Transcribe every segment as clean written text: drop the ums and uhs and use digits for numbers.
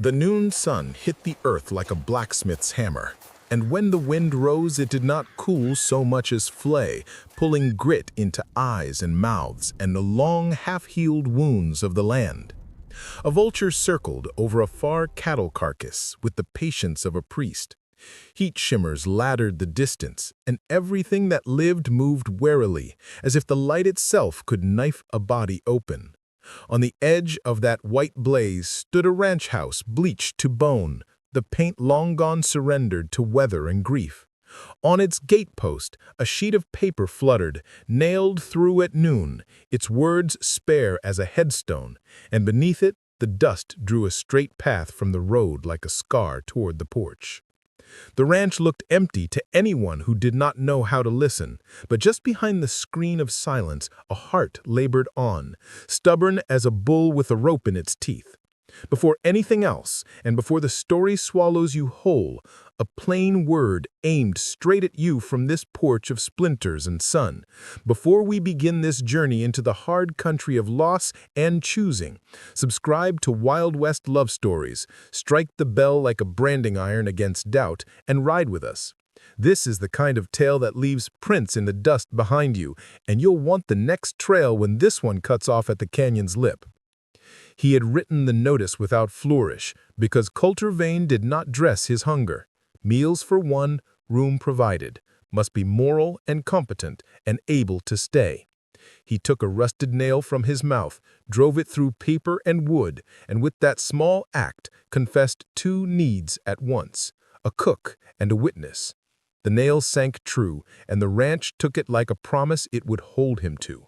The noon sun hit the earth like a blacksmith's hammer, and when the wind rose it did not cool so much as flay, pulling grit into eyes and mouths and the long half-healed wounds of the land. A vulture circled over a far cattle carcass with the patience of a priest. Heat shimmers laddered the distance, and everything that lived moved warily, as if the light itself could knife a body open. On the edge of that white blaze stood a ranch house bleached to bone, the paint long gone surrendered to weather and grief. On its gatepost a sheet of paper fluttered, nailed through at noon, its words spare as a headstone, and beneath it the dust drew a straight path from the road like a scar toward the porch. The ranch looked empty to anyone who did not know how to listen, but just behind the screen of silence a heart labored on, stubborn as a bull with a rope in its teeth. Before anything else, and before the story swallows you whole, a plain word aimed straight at you from this porch of splinters and sun. Before we begin this journey into the hard country of loss and choosing, subscribe to Wild West Love Stories, strike the bell like a branding iron against doubt, and ride with us. This is the kind of tale that leaves prints in the dust behind you, and you'll want the next trail when this one cuts off at the canyon's lip. He had written the notice without flourish, because Coulter Vane did not dress his hunger. Meals for one, room provided, must be moral and competent and able to stay. He took a rusted nail from his mouth, drove it through paper and wood, and with that small act confessed two needs at once, a cook and a witness. The nail sank true, and the ranch took it like a promise it would hold him to.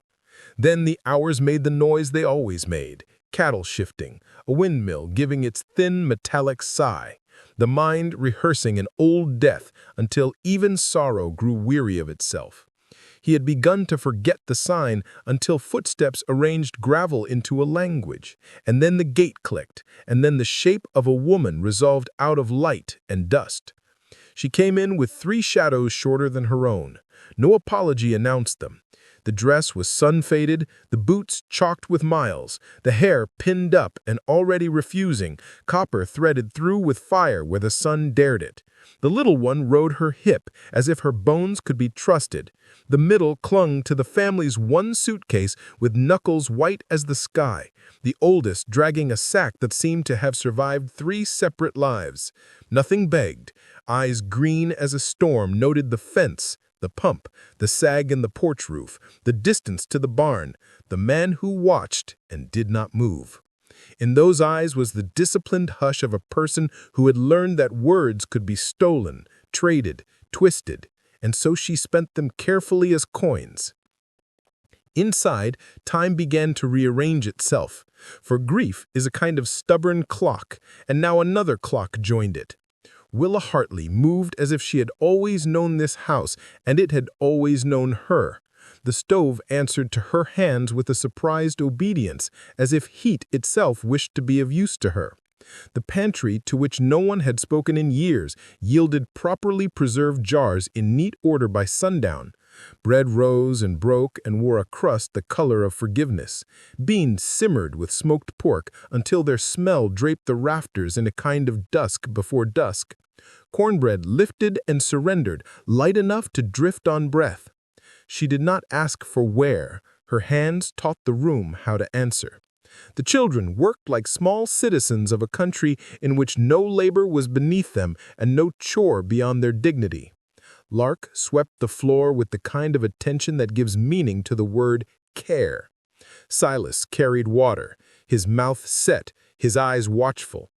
Then the hours made the noise they always made, cattle shifting, a windmill giving its thin metallic sigh, the mind rehearsing an old death until even sorrow grew weary of itself. He had begun to forget the sign until footsteps arranged gravel into a language, and then the gate clicked, and then the shape of a woman resolved out of light and dust. She came in with 3 shadows shorter than her own. No apology announced them. The dress was sun-faded, the boots chalked with miles, the hair pinned up and already refusing, copper threaded through with fire where the sun dared it. The little one rode her hip as if her bones could be trusted. The middle clung to the family's one suitcase with knuckles white as the sky, the oldest dragging a sack that seemed to have survived 3 separate lives. Nothing begged. Eyes green as a storm noted the fence, the pump, the sag in the porch roof, the distance to the barn, the man who watched and did not move. In those eyes was the disciplined hush of a person who had learned that words could be stolen, traded, twisted, and so she spent them carefully as coins. Inside, time began to rearrange itself, for grief is a kind of stubborn clock, and now another clock joined it. Willa Hartley moved as if she had always known this house, and it had always known her. The stove answered to her hands with a surprised obedience, as if heat itself wished to be of use to her. The pantry, to which no one had spoken in years, yielded properly preserved jars in neat order by sundown. Bread rose and broke and wore a crust the color of forgiveness. Beans simmered with smoked pork until their smell draped the rafters in a kind of dusk before dusk. Cornbread lifted and surrendered, light enough to drift on breath. She did not ask for where. Her hands taught the room how to answer. The children worked like small citizens of a country in which no labor was beneath them and no chore beyond their dignity. Lark swept the floor with the kind of attention that gives meaning to the word care. Silas carried water, his mouth set, his eyes watchful.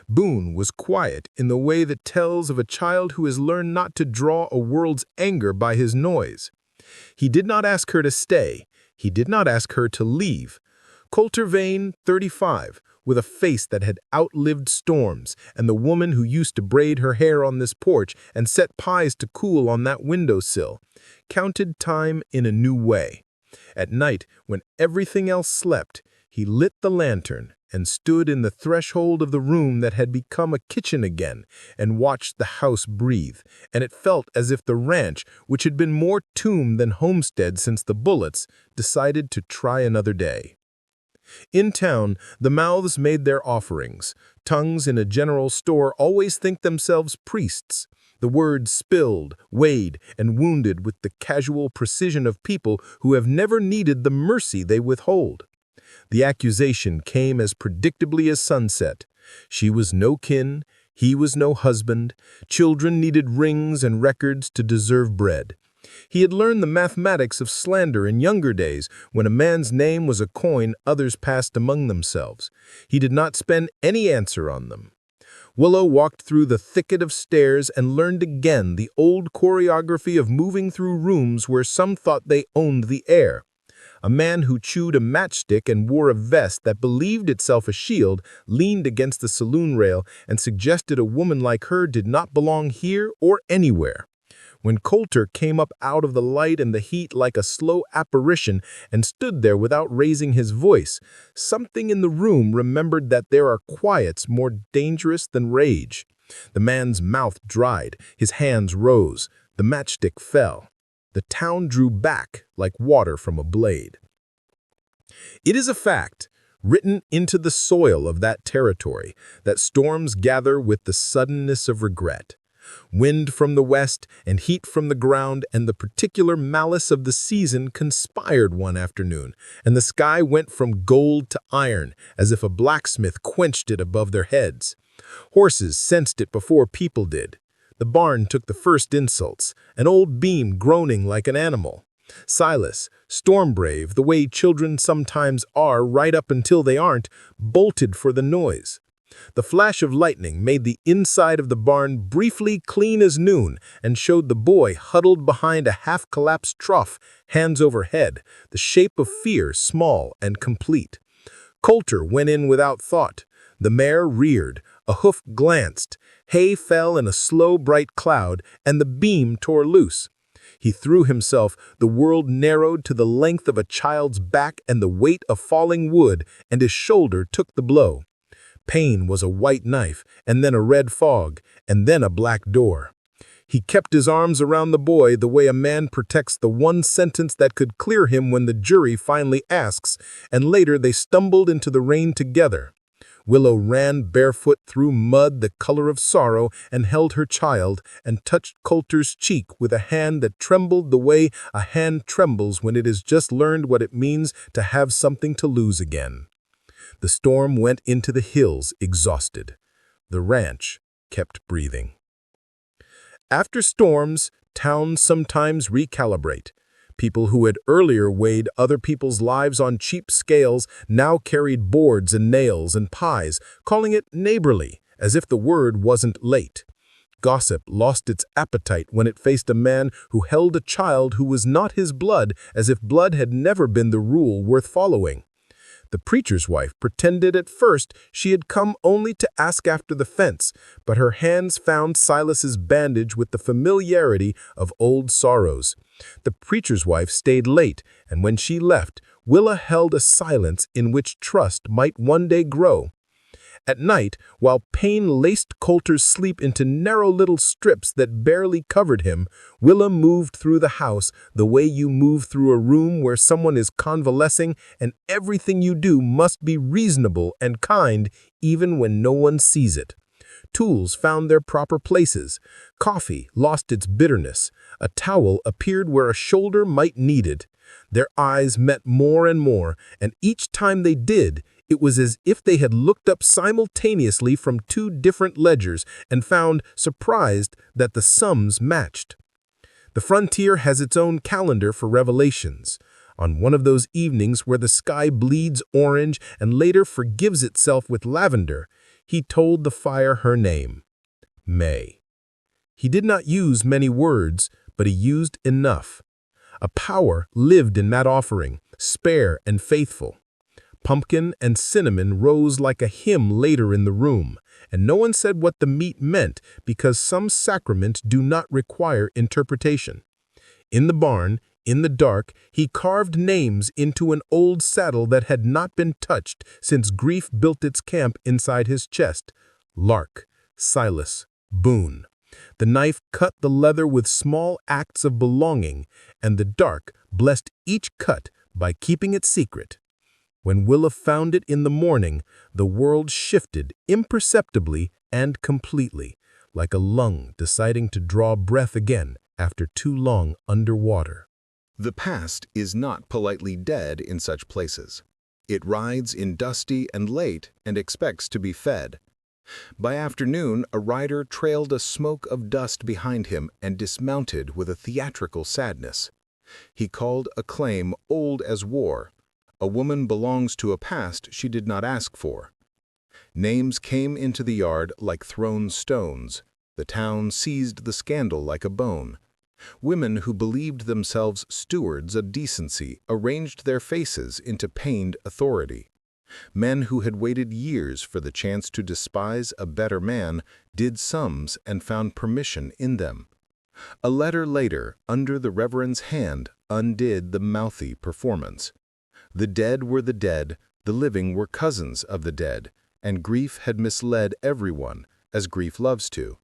Boone was quiet in the way that tells of a child who has learned not to draw a world's anger by his noise. He did not ask her to stay. He did not ask her to leave. Coulter Vane, 35, with a face that had outlived storms, and the woman who used to braid her hair on this porch and set pies to cool on that windowsill, counted time in a new way. At night, when everything else slept, he lit the lantern and stood in the threshold of the room that had become a kitchen again and watched the house breathe, and it felt as if the ranch, which had been more tomb than homestead since the bullets, decided to try another day. In town, the mouths made their offerings. Tongues in a general store always think themselves priests. The words spilled, weighed, and wounded with the casual precision of people who have never needed the mercy they withhold. The accusation came as predictably as sunset. She was no kin, he was no husband, children needed rings and records to deserve bread. He had learned the mathematics of slander in younger days when a man's name was a coin others passed among themselves. He did not spend any answer on them. Willow walked through the thicket of stairs and learned again the old choreography of moving through rooms where some thought they owned the air. A man who chewed a matchstick and wore a vest that believed itself a shield leaned against the saloon rail and suggested a woman like her did not belong here or anywhere. When Coulter came up out of the light and the heat like a slow apparition and stood there without raising his voice, something in the room remembered that there are quiets more dangerous than rage. The man's mouth dried, his hands rose, the matchstick fell. The town drew back like water from a blade. It is a fact, written into the soil of that territory, that storms gather with the suddenness of regret. Wind from the west and heat from the ground and the particular malice of the season conspired one afternoon, and the sky went from gold to iron, as if a blacksmith quenched it above their heads. Horses sensed it before people did. The barn took the first insults, an old beam groaning like an animal. Silas, storm-brave, the way children sometimes are right up until they aren't, bolted for the noise. The flash of lightning made the inside of the barn briefly clean as noon and showed the boy huddled behind a half-collapsed trough, hands overhead, the shape of fear small and complete. Coulter went in without thought. The mare reared, a hoof glanced, hay fell in a slow bright cloud, and the beam tore loose. He threw himself, the world narrowed to the length of a child's back and the weight of falling wood, and his shoulder took the blow. Pain was a white knife, and then a red fog, and then a black door. He kept his arms around the boy the way a man protects the one sentence that could clear him when the jury finally asks, and later they stumbled into the rain together. Willow ran barefoot through mud the color of sorrow and held her child and touched Coulter's cheek with a hand that trembled the way a hand trembles when it has just learned what it means to have something to lose again. The storm went into the hills exhausted. The ranch kept breathing. After storms, towns sometimes recalibrate. People who had earlier weighed other people's lives on cheap scales now carried boards and nails and pies, calling it neighborly, as if the word wasn't late. Gossip lost its appetite when it faced a man who held a child who was not his blood, as if blood had never been the rule worth following. The preacher's wife pretended at first she had come only to ask after the fence, but her hands found Silas's bandage with the familiarity of old sorrows. The preacher's wife stayed late, and when she left, Willa held a silence in which trust might one day grow. At night, while pain laced Coulter's sleep into narrow little strips that barely covered him, Willa moved through the house the way you move through a room where someone is convalescing and everything you do must be reasonable and kind even when no one sees it. Tools found their proper places. Coffee lost its bitterness. A towel appeared where a shoulder might need it. Their eyes met more and more, and each time they did, it was as if they had looked up simultaneously from two different ledgers and found, surprised, that the sums matched. The frontier has its own calendar for revelations. On one of those evenings where the sky bleeds orange and later forgives itself with lavender, he told the fire her name, May. He did not use many words, but he used enough. A power lived in that offering, spare and faithful. Pumpkin and cinnamon rose like a hymn later in the room, and no one said what the meat meant because some sacraments do not require interpretation. In the barn, in the dark, he carved names into an old saddle that had not been touched since grief built its camp inside his chest. Lark, Silas, Boone. The knife cut the leather with small acts of belonging, and the dark blessed each cut by keeping it secret. When Willa found it in the morning, the world shifted imperceptibly and completely, like a lung deciding to draw breath again after too long underwater. The past is not politely dead in such places. It rides in dusty and late and expects to be fed. By afternoon, a rider trailed a smoke of dust behind him and dismounted with a theatrical sadness. He called a claim old as war. A woman belongs to a past she did not ask for. Names came into the yard like thrown stones. The town seized the scandal like a bone. Women who believed themselves stewards of decency arranged their faces into pained authority. Men who had waited years for the chance to despise a better man did sums and found permission in them. A letter later, under the Reverend's hand, undid the mouthy performance. The dead were the dead, the living were cousins of the dead, and grief had misled everyone, as grief loves to.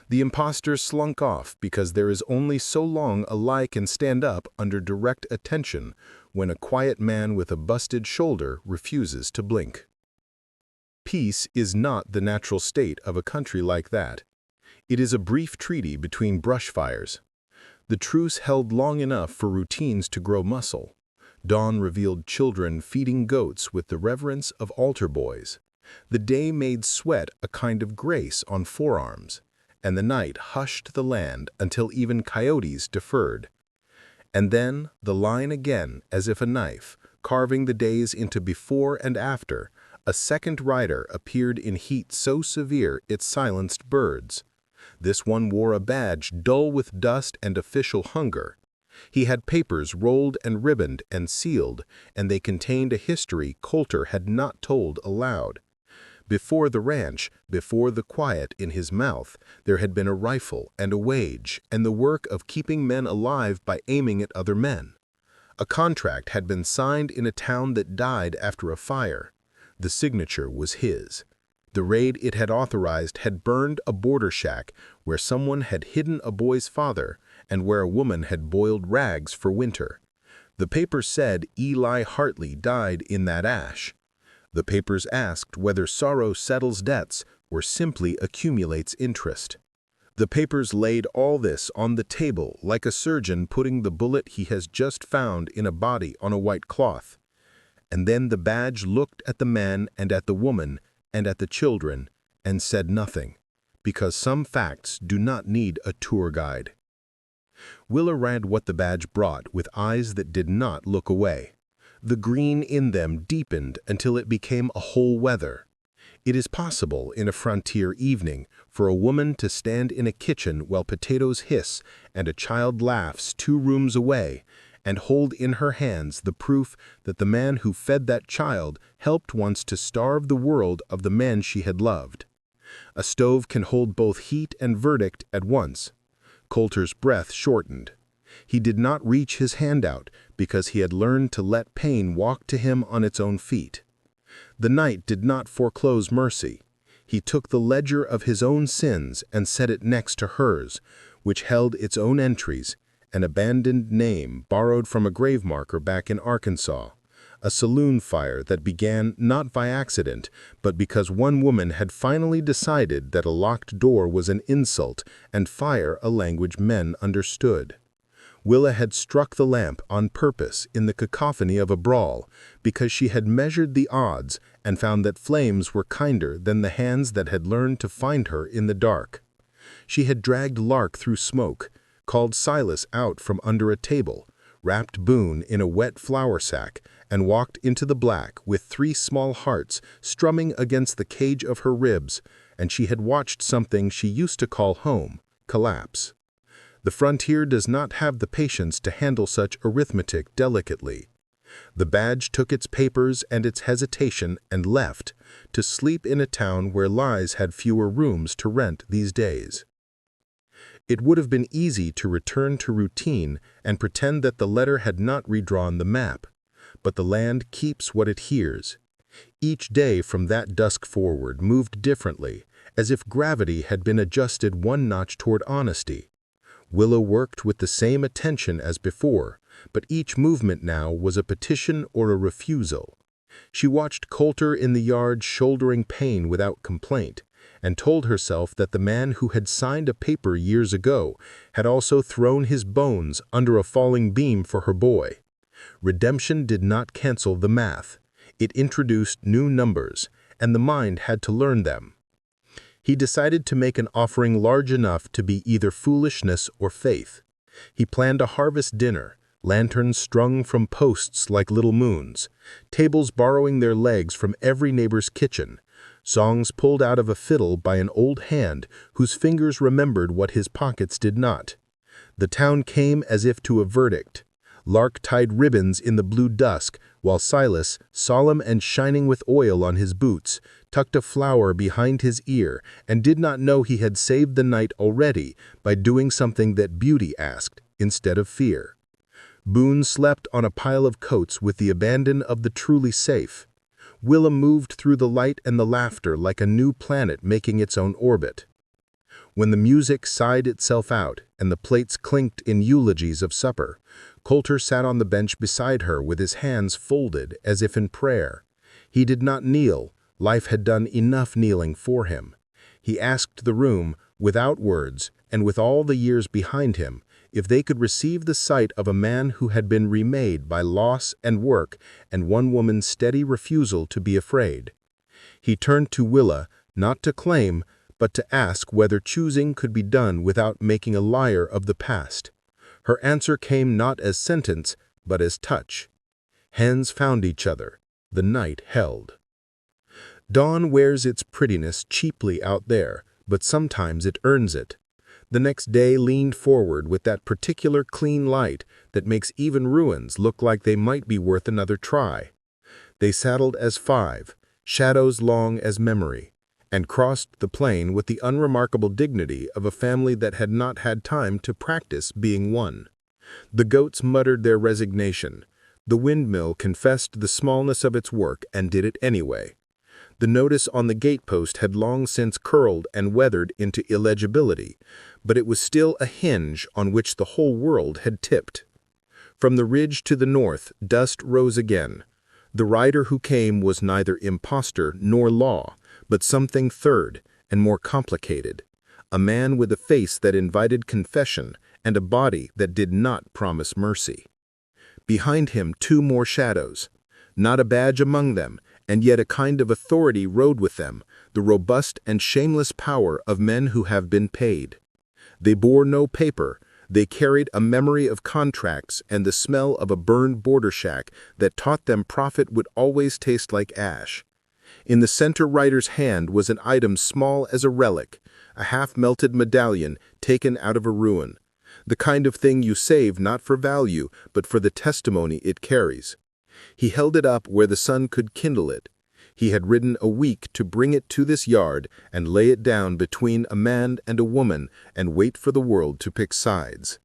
The impostor slunk off because there is only so long a lie can stand up under direct attention when a quiet man with a busted shoulder refuses to blink. Peace is not the natural state of a country like that. It is a brief treaty between brush fires. The truce held long enough for routines to grow muscle. Dawn revealed children feeding goats with the reverence of altar boys. The day made sweat a kind of grace on forearms, and the night hushed the land until even coyotes deferred. And then the line again, as if a knife, carving the days into before and after, a second rider appeared in heat so severe it silenced birds. This one wore a badge dull with dust and official hunger. He had papers rolled and ribboned and sealed, and they contained a history Coulter had not told aloud. Before the ranch, before the quiet in his mouth, there had been a rifle and a wage and the work of keeping men alive by aiming at other men. A contract had been signed in a town that died after a fire. The signature was his. The raid it had authorized had burned a border shack where someone had hidden a boy's father and where a woman had boiled rags for winter. The paper said Eli Hartley died in that ash. The papers asked whether sorrow settles debts or simply accumulates interest. The papers laid all this on the table like a surgeon putting the bullet he has just found in a body on a white cloth. And then the badge looked at the man and at the woman and at the children and said nothing, because some facts do not need a tour guide. Willa read what the badge brought with eyes that did not look away. The green in them deepened until it became a whole weather. It is possible in a frontier evening for a woman to stand in a kitchen while potatoes hiss and a child laughs 2 rooms away and hold in her hands the proof that the man who fed that child helped once to starve the world of the man she had loved. A stove can hold both heat and verdict at once. Coulter's breath shortened. He did not reach his hand out because he had learned to let pain walk to him on its own feet. The night did not foreclose mercy. He took the ledger of his own sins and set it next to hers, which held its own entries, an abandoned name borrowed from a grave marker back in Arkansas, a saloon fire that began not by accident, but because one woman had finally decided that a locked door was an insult and fire a language men understood. Willa had struck the lamp on purpose in the cacophony of a brawl because she had measured the odds and found that flames were kinder than the hands that had learned to find her in the dark. She had dragged Lark through smoke, called Silas out from under a table, wrapped Boone in a wet flour sack, and walked into the black with 3 small hearts strumming against the cage of her ribs, and she had watched something she used to call home collapse. The frontier does not have the patience to handle such arithmetic delicately. The badge took its papers and its hesitation and left, to sleep in a town where lies had fewer rooms to rent these days. It would have been easy to return to routine and pretend that the letter had not redrawn the map, but the land keeps what it hears. Each day from that dusk forward moved differently, as if gravity had been adjusted 1 notch toward honesty. Willa worked with the same attention as before, but each movement now was a petition or a refusal. She watched Coulter in the yard shouldering pain without complaint, and told herself that the man who had signed a paper years ago had also thrown his bones under a falling beam for her boy. Redemption did not cancel the math. It introduced new numbers, and the mind had to learn them. He decided to make an offering large enough to be either foolishness or faith. He planned a harvest dinner, lanterns strung from posts like little moons, tables borrowing their legs from every neighbor's kitchen, songs pulled out of a fiddle by an old hand whose fingers remembered what his pockets did not. The town came as if to a verdict. Lark tied ribbons in the blue dusk, while Silas, solemn and shining with oil on his boots, tucked a flower behind his ear and did not know he had saved the night already by doing something that beauty asked instead of fear. Boone slept on a pile of coats with the abandon of the truly safe. Willa moved through the light and the laughter like a new planet making its own orbit. When the music sighed itself out and the plates clinked in eulogies of supper, Coulter sat on the bench beside her with his hands folded as if in prayer. He did not kneel. Life had done enough kneeling for him. He asked the room, without words and with all the years behind him, if they could receive the sight of a man who had been remade by loss and work and one woman's steady refusal to be afraid. He turned to Willa, not to claim, but to ask whether choosing could be done without making a liar of the past. Her answer came not as sentence, but as touch. Hands found each other. The night held. Dawn wears its prettiness cheaply out there, but sometimes it earns it. The next day leaned forward with that particular clean light that makes even ruins look like they might be worth another try. They saddled as five, shadows long as memory, and crossed the plain with the unremarkable dignity of a family that had not had time to practice being one. The goats muttered their resignation. The windmill confessed the smallness of its work and did it anyway. The notice on the gatepost had long since curled and weathered into illegibility, but it was still a hinge on which the whole world had tipped. From the ridge to the north, dust rose again. The rider who came was neither impostor nor law, but something third and more complicated. A man with a face that invited confession and a body that did not promise mercy. Behind him, two more shadows. Not a badge among them, and yet a kind of authority rode with them, the robust and shameless power of men who have been paid. They bore no paper. They carried a memory of contracts and the smell of a burned border shack that taught them profit would always taste like ash. In the center rider's hand was an item small as a relic, a half-melted medallion taken out of a ruin, the kind of thing you save not for value, but for the testimony it carries. He held it up where the sun could kindle it. He had ridden a week to bring it to this yard and lay it down between a man and a woman and wait for the world to pick sides.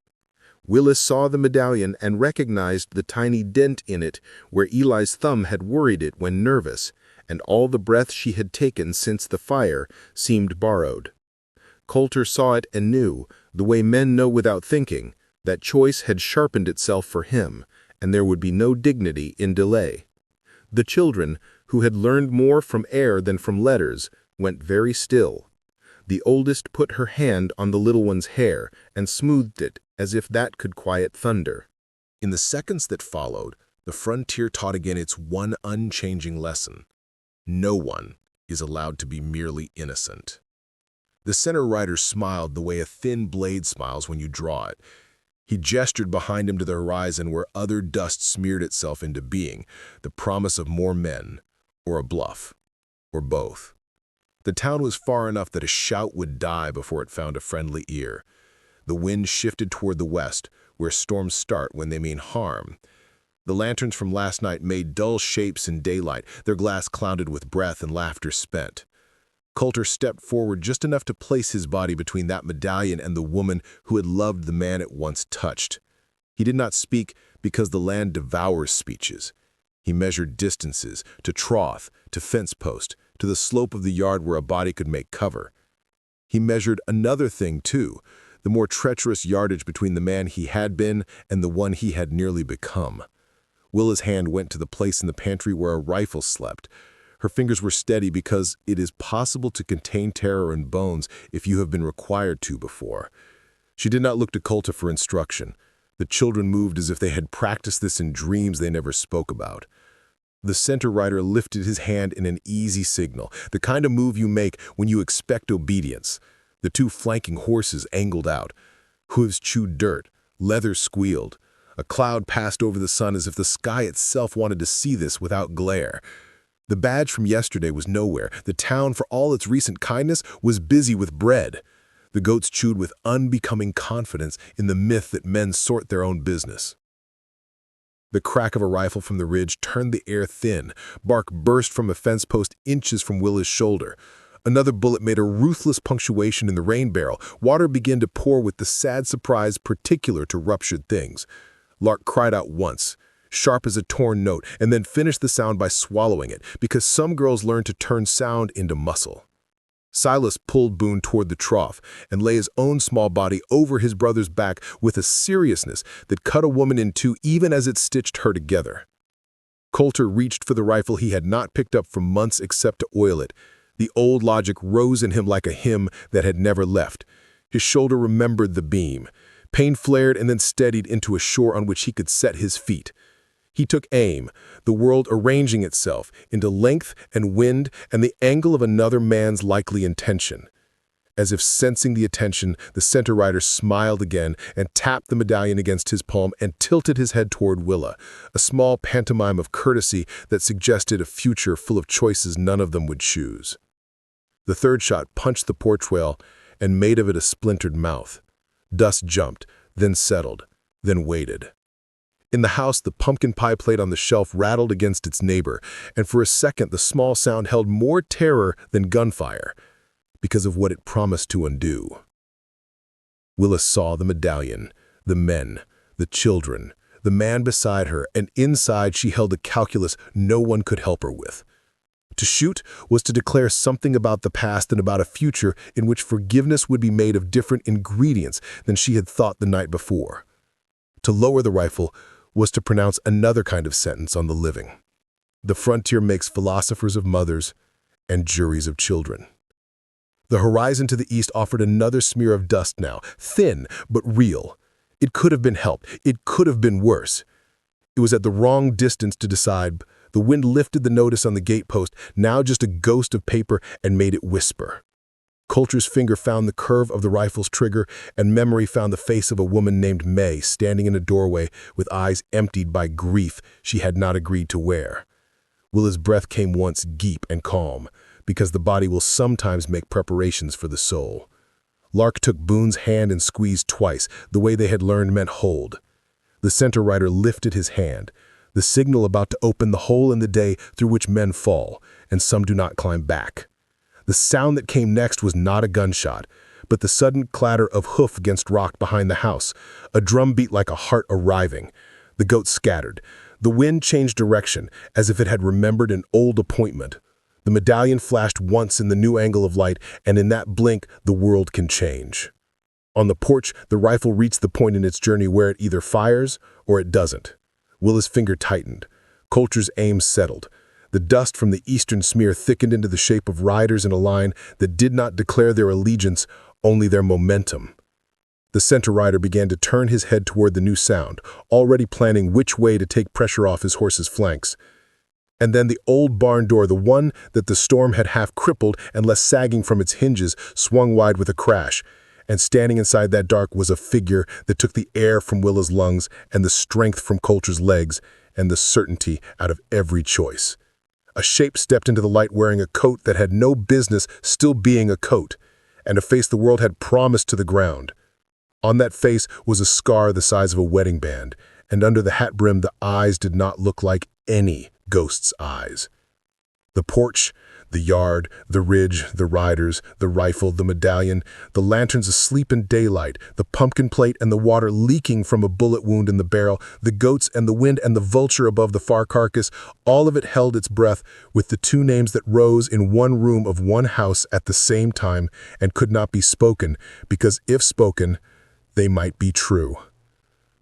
Willis saw the medallion and recognized the tiny dent in it where Eli's thumb had worried it when nervous, and all the breath she had taken since the fire seemed borrowed. Coulter saw it and knew, the way men know without thinking, that choice had sharpened itself for him, and there would be no dignity in delay. The children, who had learned more from air than from letters, went very still. The oldest put her hand on the little one's hair and smoothed it as if that could quiet thunder. In the seconds that followed, the frontier taught again its one unchanging lesson. No one is allowed to be merely innocent. The center rider smiled the way a thin blade smiles when you draw it. He gestured behind him to the horizon where other dust smeared itself into being, the promise of more men, or a bluff, or both. The town was far enough that a shout would die before it found a friendly ear. The wind shifted toward the west, where storms start when they mean harm. The lanterns from last night made dull shapes in daylight, their glass clouded with breath and laughter spent. Coulter stepped forward just enough to place his body between that medallion and the woman who had loved the man it once touched. He did not speak because the land devours speeches. He measured distances, to trough, to fence post, to the slope of the yard where a body could make cover. He measured another thing, too, the more treacherous yardage between the man he had been and the one he had nearly become. Willa's hand went to the place in the pantry where a rifle slept. Her fingers were steady because it is possible to contain terror in bones if you have been required to before. She did not look to Coulter for instruction. The children moved as if they had practiced this in dreams they never spoke about. The center rider lifted his hand in an easy signal, the kind of move you make when you expect obedience. The two flanking horses angled out. Hooves chewed dirt. Leather squealed. A cloud passed over the sun as if the sky itself wanted to see this without glare. The badge from yesterday was nowhere. The town, for all its recent kindness, was busy with bread. The goats chewed with unbecoming confidence in the myth that men sort their own business. The crack of a rifle from the ridge turned the air thin. Bark burst from a fence post inches from Willa's shoulder. Another bullet made a ruthless punctuation in the rain barrel. Water began to pour with the sad surprise particular to ruptured things. Lark cried out once, sharp as a torn note, and then finished the sound by swallowing it, because some girls learn to turn sound into muscle. Silas pulled Boone toward the trough and lay his own small body over his brother's back with a seriousness that cut a woman in two even as it stitched her together. Coulter reached for the rifle he had not picked up for months except to oil it. The old logic rose in him like a hymn that had never left. His shoulder remembered the beam. Pain flared and then steadied into a shore on which he could set his feet. He took aim, the world arranging itself into length and wind and the angle of another man's likely intention. As if sensing the attention, the center rider smiled again and tapped the medallion against his palm and tilted his head toward Willa, a small pantomime of courtesy that suggested a future full of choices none of them would choose. The third shot punched the portrayal and made of it a splintered mouth. Dust jumped, then settled, then waited. In the house, the pumpkin pie plate on the shelf rattled against its neighbor, and for a second the small sound held more terror than gunfire, because of what it promised to undo. Willa saw the medallion, the men, the children, the man beside her, and inside she held a calculus no one could help her with. To shoot was to declare something about the past and about a future in which forgiveness would be made of different ingredients than she had thought the night before. To lower the rifle was to pronounce another kind of sentence on the living. The frontier makes philosophers of mothers and juries of children. The horizon to the east offered another smear of dust now, thin but real. It could have been helped. It could have been worse. It was at the wrong distance to decide. The wind lifted the notice on the gatepost, now just a ghost of paper, and made it whisper. Coulter's finger found the curve of the rifle's trigger, and memory found the face of a woman named May standing in a doorway with eyes emptied by grief she had not agreed to wear. Willa's breath came once deep and calm, because the body will sometimes make preparations for the soul. Lark took Boone's hand and squeezed twice, the way they had learned meant hold. The center rider lifted his hand, the signal about to open the hole in the day through which men fall, and some do not climb back. The sound that came next was not a gunshot, but the sudden clatter of hoof against rock behind the house, a drum beat like a heart arriving. The goats scattered. The wind changed direction, as if it had remembered an old appointment. The medallion flashed once in the new angle of light, and in that blink, the world can change. On the porch, the rifle reached the point in its journey where it either fires or it doesn't. Willa's finger tightened. Coulter's aim settled. The dust from the eastern smear thickened into the shape of riders in a line that did not declare their allegiance, only their momentum. The center rider began to turn his head toward the new sound, already planning which way to take pressure off his horse's flanks. And then the old barn door, the one that the storm had half crippled and left sagging from its hinges, swung wide with a crash. And standing inside that dark was a figure that took the air from Willa's lungs and the strength from Coulter's legs and the certainty out of every choice. A shape stepped into the light wearing a coat that had no business still being a coat, and a face the world had promised to the ground. On that face was a scar the size of a wedding band, and under the hat brim the eyes did not look like any ghost's eyes. The porch, the yard, the ridge, the riders, the rifle, the medallion, the lanterns asleep in daylight, the pumpkin plate and the water leaking from a bullet wound in the barrel, the goats and the wind and the vulture above the far carcass, all of it held its breath with the two names that rose in one room of one house at the same time and could not be spoken, because if spoken, they might be true.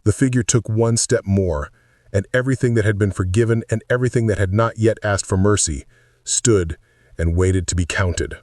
The figure took one step more, and everything that had been forgiven and everything that had not yet asked for mercy stood and waited to be counted.